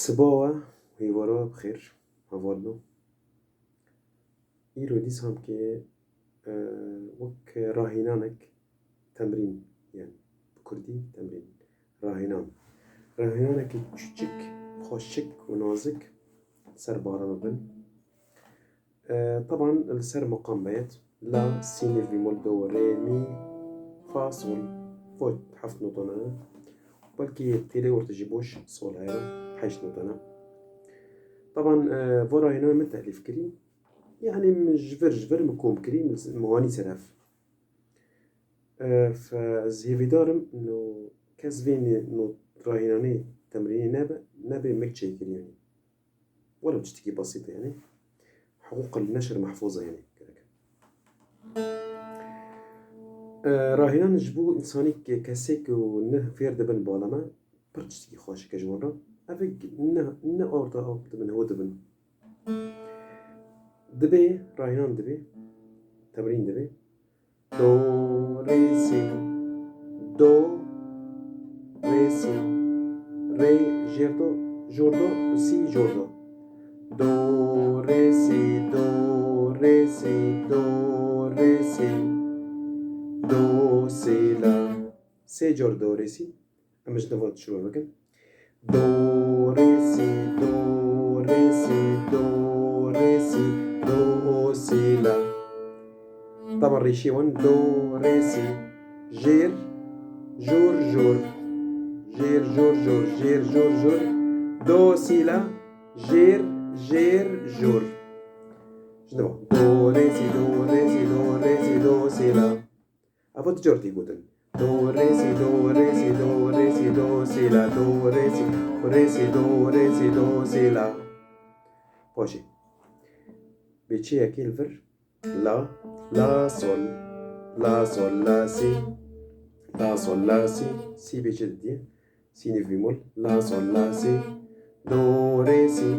سباوة هيورا بخير هفولو إيرو ديس هم كي وك راهنانك تمرين يعني بكردي تمرين راهنانك küçük خوشك ونازك سر بارا بن طبعا السر مقام بيت لا سي في مول دو ري مي فا صول فوت حفت نوتنا بلكي تيلي ورتجيبوش صول هيرا حيش نوتنا طبعا فورا هنا من تأليف كري يعني من جفر مكوم كري من مواني سراف فزي دارم انه كازفيني انه راهناني تمريني نابي مكتشي كري يعني ولو تشتكي بسيطة يعني حقوق النشر محفوظة يعني راهنان جبو إنساني كاسيك ونه فير دبن بالما برتشتكي خوش كجورة أفك نه أورتا دبن هو دبن دبي راهنان دبي تمرين دبي دو ري سي دو ري سي ري جيردو جوردو سي جوردو دو ري سي دو ري سي دو ري سي دو سي لا سي جوردو ري سي أما جنفوت شروع بكن دو ري سي دو ري سي دو ري سي دو سي لا طبعا ريشي ون دو ري سي جير جور جور جير جور جور جير جور جور دو سي لا جير جير جور شنو دو ري سي دو ري سي دو ري سي دو سي لا أفوت جورتي قوتن دو ري سي دو ري سي دو ري سي دو سي لا دو ري سي ري سي دو ري سي دو سي لا باشي بيتشي أكيل فر لا صول لا صول لا سي لا صول لا سي سي بيتشي دي سي ني في مول لا صول لا سي دو ري سي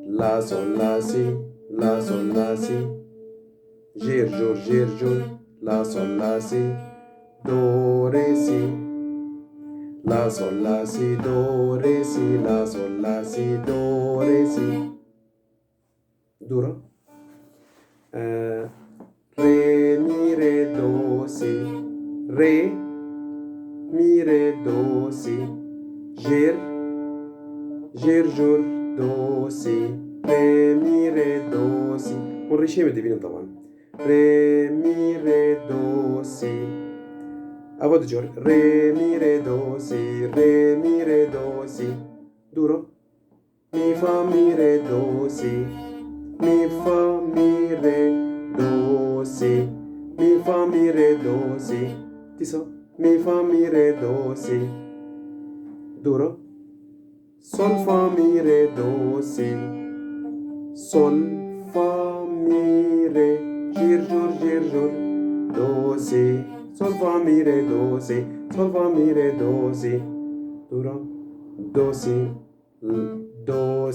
لا صول لا سي لا صول لا سي جير جور جير جور لا صول لا سي دو ري سي لا صول لا سي دو ري سي لا صول لا سي دو ري سي دورة ري مي ري دو سي ري مي ري دو سي جير جير جور دو سي ري مي ري دو سي والريشيم ديفين طبعا ري مي ري دو سي أفضل جور ري مي ري دو سي ري مي ري دو سي دورو مي فا مي ري دو سي مي فا مي ري دو سي مي فا مي ري دو سي تيسا مي فا مي ري دو سي دورو sol fa mi re do si sol fa mi re gir jur do si sol fa mi re do si sol fa mi re do si dura do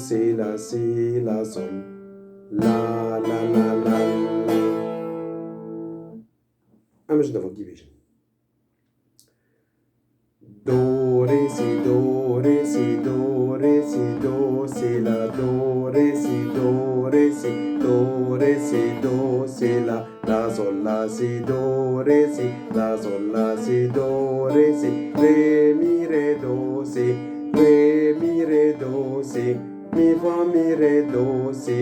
si la sol la la la la la أمش دفع جيبيشن do re si do re si do re si do si la do re si do re si do re si do si la sol la si do re si la sol la si do re si re mi re do si re mi re do si mi fa mi re do si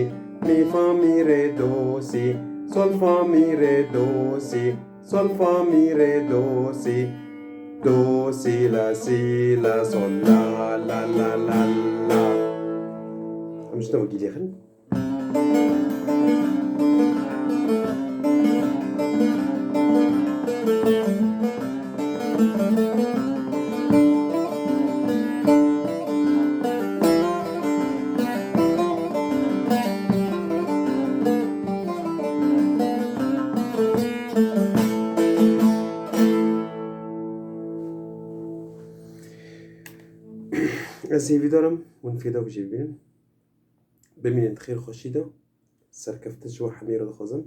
mi fa mi re do si sol fa mi re do si sol fa mi re do si do si la sol la la la la la مش توقي لي خن السيفي دارم ونفيدا بجيبين بمين خير خوشيدا سركفت جوا حميرة خزن